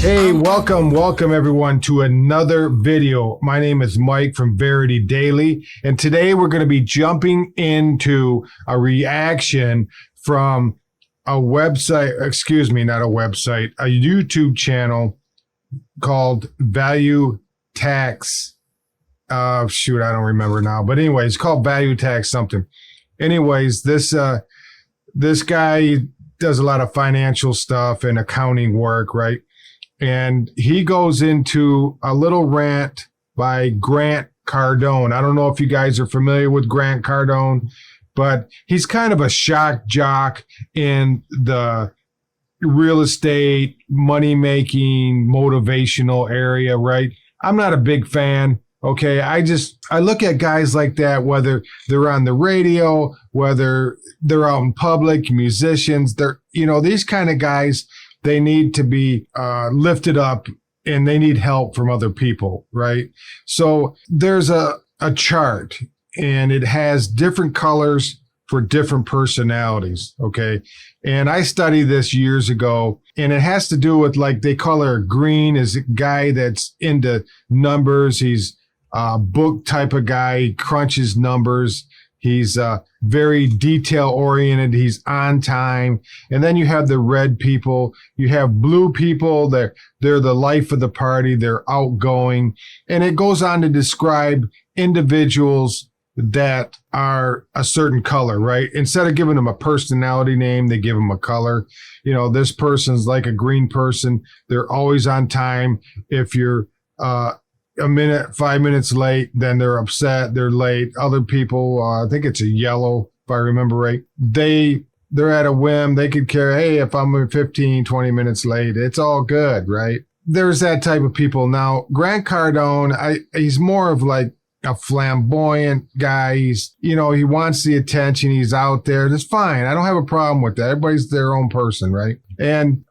Hey, welcome everyone to another video. My name is Mike from Verity Daily, and today we're going to be jumping into a reaction from a website, not a website, a YouTube channel called Value Tax. I don't remember now, but anyway, it's called Value Tax something. Anyways, this guy does a lot of financial stuff and accounting work, right? And he goes into a little rant by Grant Cardon. I don't know if you guys are familiar with Grant Cardon, but he's kind of a shock jock in the real estate, money-making, motivational area, right? I'm not a big fan. Okay, I look at guys like that, whether they're on the radio, whether they're out in public, musicians, these kind of guys, they need to be lifted up and they need help from other people, right? So there's a chart and it has different colors for different personalities, okay? And I studied this years ago, and it has to do with, like, they color green is a guy that's into numbers. He's a book type of guy. He crunches numbers. He's very detail oriented. He's on time. And then you have the red people. You have blue people. They're the life of the party. They're outgoing. And it goes on to describe individuals that are a certain color, right? Instead of giving them a personality name, they give them a color. This person's like a green person. They're always on time. If you're 5 minutes late, then they're upset, they're late. Other people, I think it's a yellow, if I remember right. They're at a whim. They could care, hey, if I'm 15, 20 minutes late, it's all good, right? There's that type of people. Now, Grant Cardon, he's more of like a flamboyant guy. He wants the attention. He's out there. That's fine. I don't have a problem with that. Everybody's their own person, right? And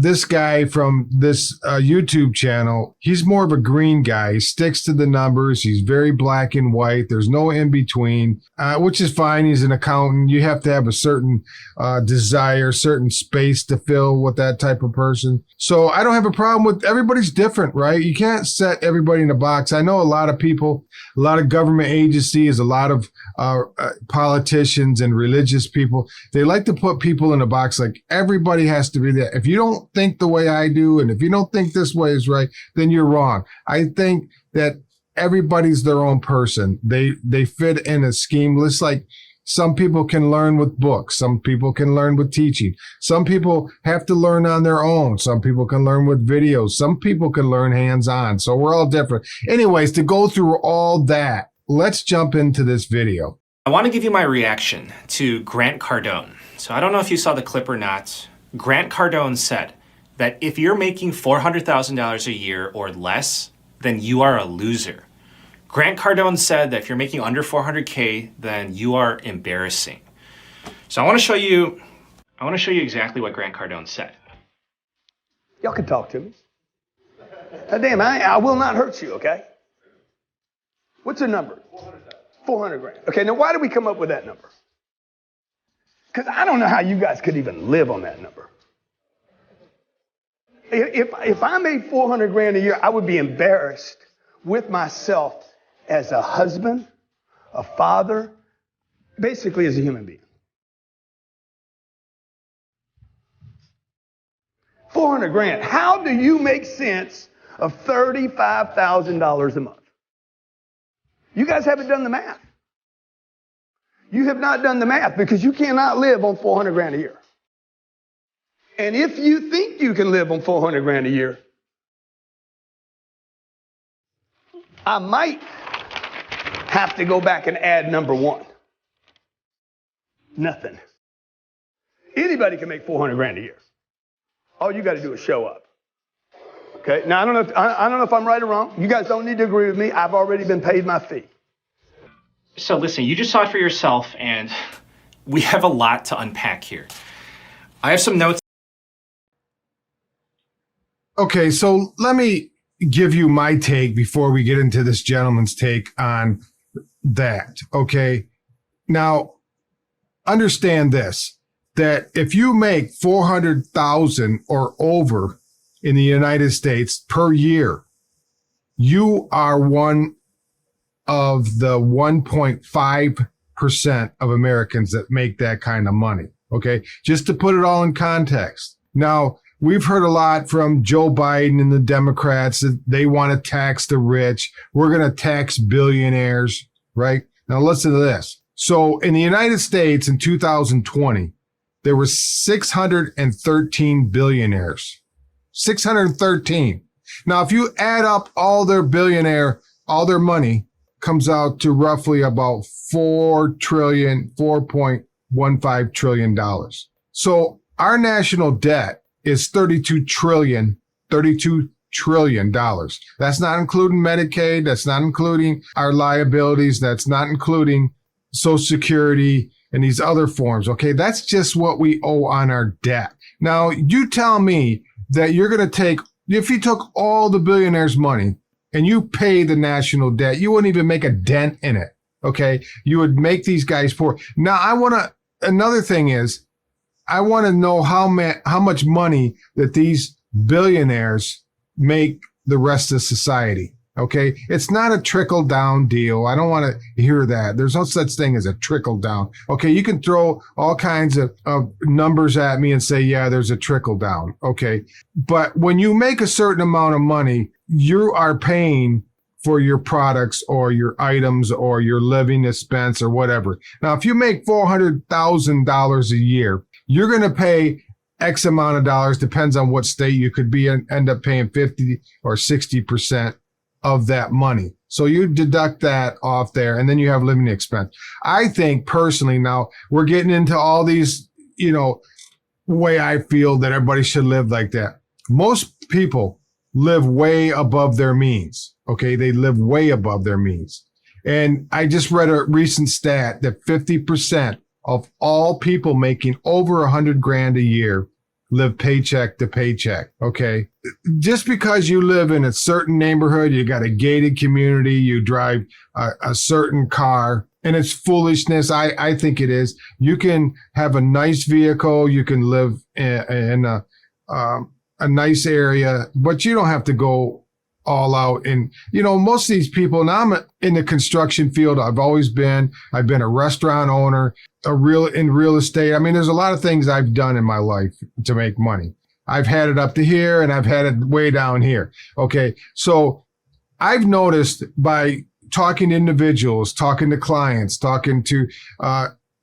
this guy from this YouTube channel, he's more of a green guy. He sticks to the numbers. He's very black and white. There's no in between, which is fine. He's an accountant. You have to have a certain desire, certain space to fill with that type of person. So I don't have a problem with, everybody's different, right? You can't set everybody in a box. I know a lot of people, a lot of government agencies, a lot of politicians and religious people, they like to put people in a box like everybody has to be that. If you don't think the way I do, and if you don't think this way is right, then you're wrong. I think that everybody's their own person. They fit in a scheme. It's like some people can learn with books. Some people can learn with teaching. Some people have to learn on their own. Some people can learn with videos. Some people can learn hands-on. So we're all different. Anyways, to go through all that, let's jump into this video. I want to give you my reaction to Grant Cardon. So I don't know if you saw the clip or not. Grant Cardon said that if you're making $400,000 a year or less, then you are a loser. Grant Cardon said that if you're making under 400K, then you are embarrassing. So I want to show you exactly what Grant Cardon said. Y'all can talk to me. Damn, I will not hurt you, okay? What's the number? 400 grand. Okay, now why did we come up with that number? Because I don't know how you guys could even live on that number. If I made 400 grand a year, I would be embarrassed with myself as a husband, a father, basically as a human being. 400 grand. How do you make sense of $35,000 a month? You guys haven't done the math. You have not done the math because you cannot live on 400 grand a year. And if you think you can live on 400 grand a year, I might have to go back and add number one. Nothing. Anybody can make 400 grand a year. All you got to do is show up. Okay. Now I don't know if I'm right or wrong. You guys don't need to agree with me. I've already been paid my fee. So listen, you just saw it for yourself, and we have a lot to unpack here. I have some notes. Okay, so let me give you my take before we get into this gentleman's take on that. Okay. Now, understand this, that if you make 400,000 or over in the United States per year. You are one of the 1.5% of Americans that make that kind of money. Okay. Just to put it all in context. Now, we've heard a lot from Joe Biden and the Democrats that they want to tax the rich. We're going to tax billionaires, right? Now, listen to this. So in the United States in 2020, there were 613 billionaires. 613. Now, if you add up all their money, comes out to roughly about $4.15 trillion. So our national debt is $32 trillion. That's not including Medicaid. That's not including our liabilities. That's not including Social Security and these other forms. Okay. That's just what we owe on our debt. Now, you tell me that you're going to take, if you took all the billionaires' money and you pay the national debt, you wouldn't even make a dent in it. Okay. You would make these guys poor. Now, another thing is, I want to know how much money that these billionaires make the rest of society. Okay. It's not a trickle down deal. I don't want to hear that. There's no such thing as a trickle down. Okay. You can throw all kinds of numbers at me and say, yeah, there's a trickle down. Okay. But when you make a certain amount of money, you are paying for your products or your items or your living expense or whatever. Now, if you make $400,000 a year, you're going to pay X amount of dollars, depends on what state you could be in, end up paying 50 or 60% of that money. So you deduct that off there and then you have living expense. I think personally, now we're getting into all these, way I feel that everybody should live like that. Most people live way above their means. Okay. They live way above their means. And I just read a recent stat that 50% of all people making over 100 grand a year live paycheck to paycheck. Okay. Just because you live in a certain neighborhood, you got a gated community, you drive a certain car, and it's foolishness. I think it is. You can have a nice vehicle. You can live in a nice area, but you don't have to go all out. And, most of these people, now I'm in the construction field. I've been a restaurant owner, in real estate. I mean, there's a lot of things I've done in my life to make money. I've had it up to here and I've had it way down here. Okay. So I've noticed by talking to individuals, talking to clients, talking to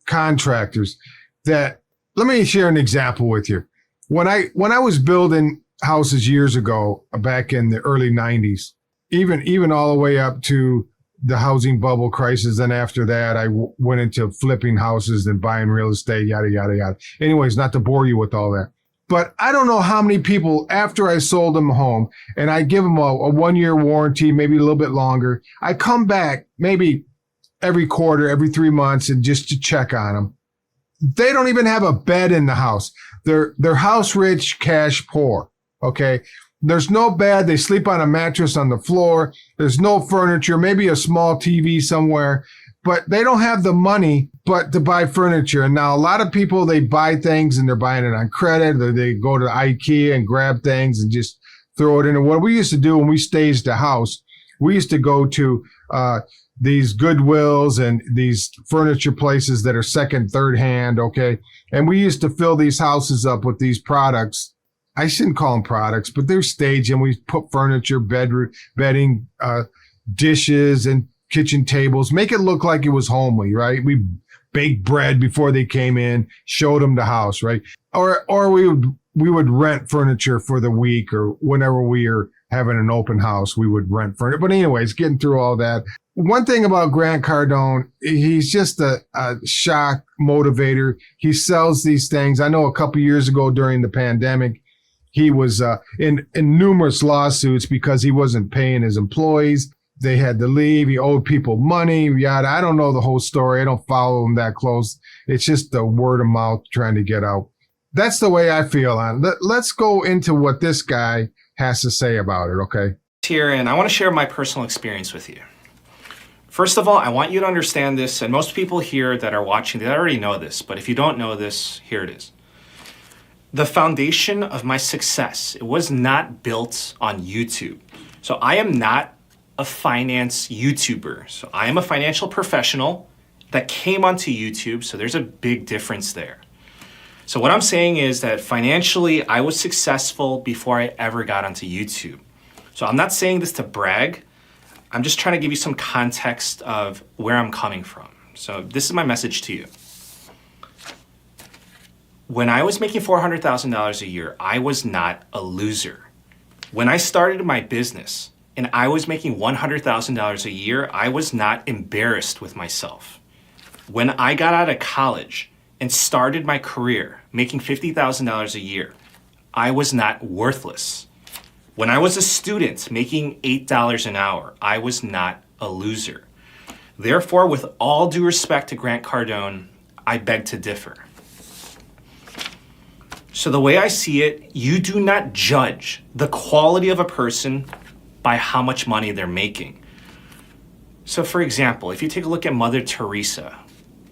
contractors that, let me share an example with you. When I was building houses years ago, back in the early 90s, even all the way up to the housing bubble crisis. And after that, I went into flipping houses and buying real estate, yada, yada, yada. Anyways, not to bore you with all that. But I don't know how many people, after I sold them a home and I give them a 1-year warranty, maybe a little bit longer, I come back maybe every quarter, every 3 months, and just to check on them. They don't even have a bed in the house. They're house rich, cash poor. Okay. There's no bed. They sleep on a mattress on the floor. There's no furniture, maybe a small TV somewhere, but they don't have the money but to buy furniture. And now a lot of people, they buy things and they're buying it on credit, or they go to IKEA and grab things and just throw it in. And what we used to do when we staged a house, we used to go to these Goodwills and these furniture places that are second, third hand. Okay. And we used to fill these houses up with these products. I shouldn't call them products, but they're staged, and we put furniture, bedding, dishes, and kitchen tables, make it look like it was homely, right? We baked bread before they came in, showed them the house, right? Or we would rent furniture for the week, or whenever we are having an open house, we would rent furniture. But anyways, getting through all that. One thing about Grant Cardon, he's just a shock motivator. He sells these things. I know a couple years ago during the pandemic, he was in numerous lawsuits because he wasn't paying his employees. They had to leave. He owed people money. Yada. I don't know the whole story. I don't follow him that close. It's just the word of mouth trying to get out. That's the way I feel on it. Let's go into what this guy has to say about it, okay? Here, and I want to share my personal experience with you. First of all, I want you to understand this, and most people here that are watching, they already know this, but if you don't know this, here it is. The foundation of my success, it was not built on YouTube. So I am not a finance YouTuber. So I am a financial professional that came onto YouTube. So there's a big difference there. So what I'm saying is that financially, I was successful before I ever got onto YouTube. So I'm not saying this to brag. I'm just trying to give you some context of where I'm coming from. So this is my message to you. When I was making $400,000 a year, I was not a loser. When I started my business and I was making $100,000 a year, I was not embarrassed with myself. When I got out of college and started my career making $50,000 a year, I was not worthless. When I was a student making $8 an hour, I was not a loser. Therefore, with all due respect to Grant Cardon, I beg to differ. So the way I see it, you do not judge the quality of a person by how much money they're making. So for example, if you take a look at Mother Teresa,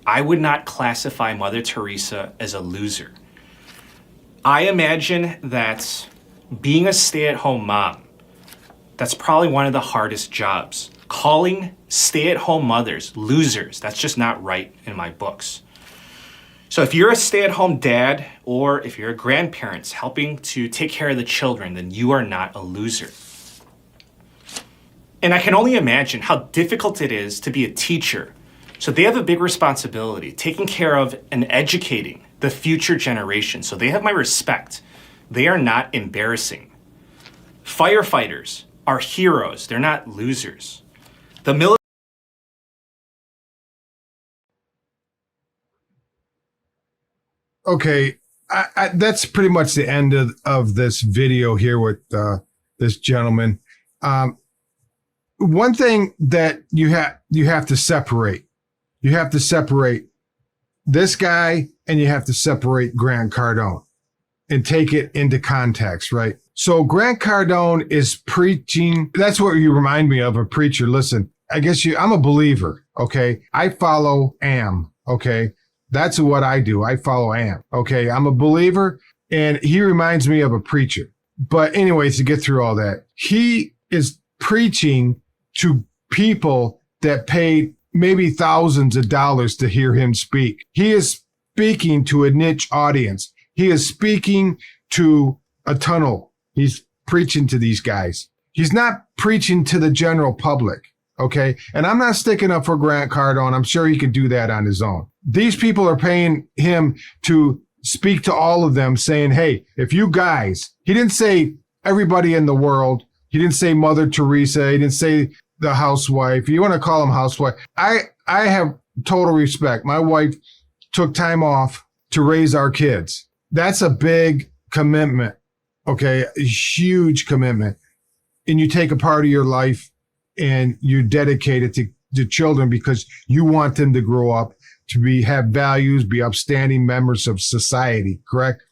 I would not classify Mother Teresa as a loser. I imagine that being a stay-at-home mom, that's probably one of the hardest jobs. Calling stay-at-home mothers losers, that's just not right in my books. So if you're a stay-at-home dad or if you're a grandparent helping to take care of the children, then you are not a loser. And I can only imagine how difficult it is to be a teacher. So they have a big responsibility, taking care of and educating the future generation. So they have my respect. They are not embarrassing. Firefighters are heroes. They're not losers. The military. Okay, that's pretty much the end of this video here with this gentleman. One thing that you have to separate. You have to separate this guy and you have to separate Grant Cardon and take it into context, right? So Grant Cardon is preaching. That's what you remind me of, a preacher. Listen, I guess I'm a believer, okay? I follow Am, okay? That's what I do. I follow Am, okay? I'm a believer, and he reminds me of a preacher. But anyways, to get through all that, he is preaching to people that paid maybe thousands of dollars to hear him speak. He is speaking to a niche audience. He is speaking to a tunnel. He's preaching to these guys. He's not preaching to the general public, okay? And I'm not sticking up for Grant Cardon. I'm sure he could do that on his own. These people are paying him to speak to all of them, saying, hey, if you guys, he didn't say everybody in the world. He didn't say Mother Teresa. He didn't say the housewife. You want to call him housewife. I have total respect. My wife took time off to raise our kids. That's a big commitment, okay? A huge commitment. And you take a part of your life and you dedicate it to children because you want them to grow up to have values, be upstanding members of society, correct?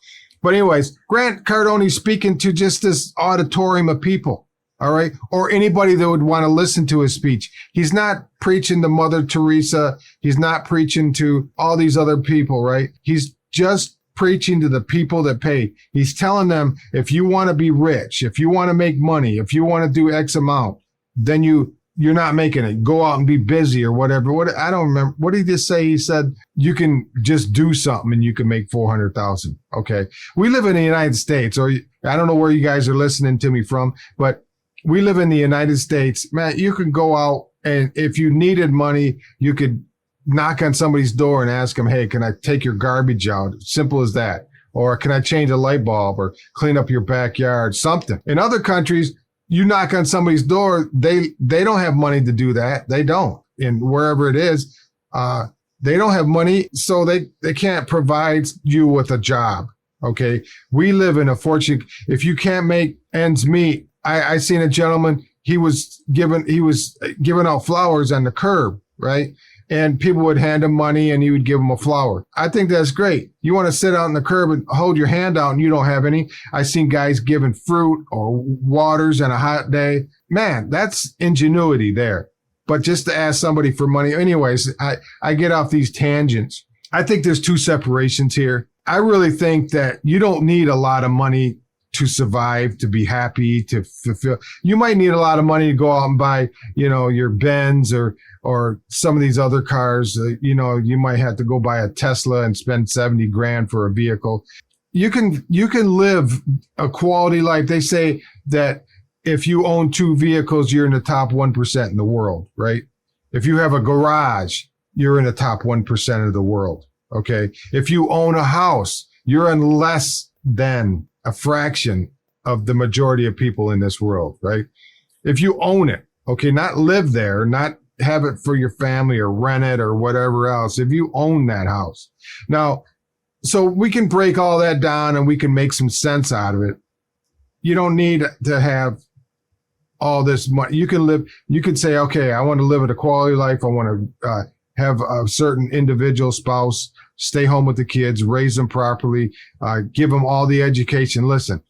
But anyways, Grant Cardon is speaking to just this auditorium of people, all right? Or anybody that would want to listen to his speech. He's not preaching to Mother Teresa. He's not preaching to all these other people, right? He's just preaching to the people that pay. He's telling them, if you want to be rich, if you want to make money, if you want to do X amount, then you're not making it. Go out and be busy or whatever. I don't remember. What did he just say? He said, you can just do something and you can make 400,000. Okay. We live in the United States, or I don't know where you guys are listening to me from, but we live in the United States. Man, you can go out and if you needed money, you could knock on somebody's door and ask them, hey, can I take your garbage out? Simple as that. Or can I change a light bulb or clean up your backyard? Something. In other countries, you knock on somebody's door, they don't have money to do that. They don't. And wherever it is, they don't have money, so they can't provide you with a job. Okay. We live in a fortunate, if you can't make ends meet, I seen a gentleman, he was giving out flowers on the curb, right? And people would hand him money and he would give them a flower. I think that's great. You want to sit out on the curb and hold your hand out and you don't have any. I seen guys giving fruit or waters on a hot day. Man, that's ingenuity there. But just to ask somebody for money. Anyways, I get off these tangents. I think there's two separations here. I really think that you don't need a lot of money to survive, to be happy, to fulfill. You might need a lot of money to go out and buy, your Benz or some of these other cars. You might have to go buy a Tesla and spend 70 grand for a vehicle. You can live a quality life. They say that if you own 2 vehicles, you're in the top 1% in the world, right? If you have a garage, you're in the top 1% of the world. Okay. If you own a house, you're in less than a fraction of the majority of people in this world, right? If you own it, okay, not live there, not have it for your family or rent it or whatever else. If you own that house. Now, so we can break all that down and we can make some sense out of it. You don't need to have all this money. You can say, okay, I want to live at a quality life. I want to have a certain individual spouse, stay home with the kids, raise them properly, give them all the education. Listen,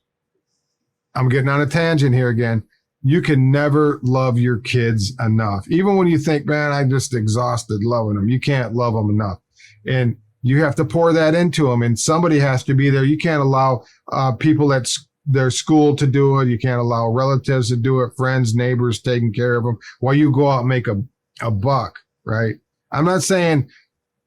I'm getting on a tangent here again. You can never love your kids enough. Even when you think, man, I'm just exhausted loving them. You can't love them enough. And you have to pour that into them. And somebody has to be there. You can't allow people at their school to do it. You can't allow relatives to do it, friends, neighbors taking care of them while you go out and make a buck, right? I'm not saying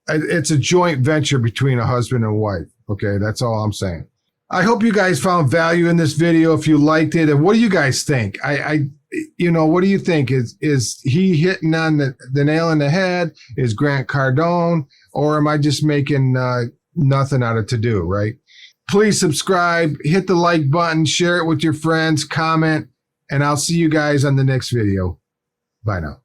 it's a joint venture between a husband and wife. Okay, that's all I'm saying. I hope you guys found value in this video. If you liked it, and what do you guys think? What do you think? Is he hitting on the nail in the head? Is Grant Cardon, or am I just making nothing out of to do? Right? Please subscribe, hit the like button, share it with your friends, comment, and I'll see you guys on the next video. Bye now.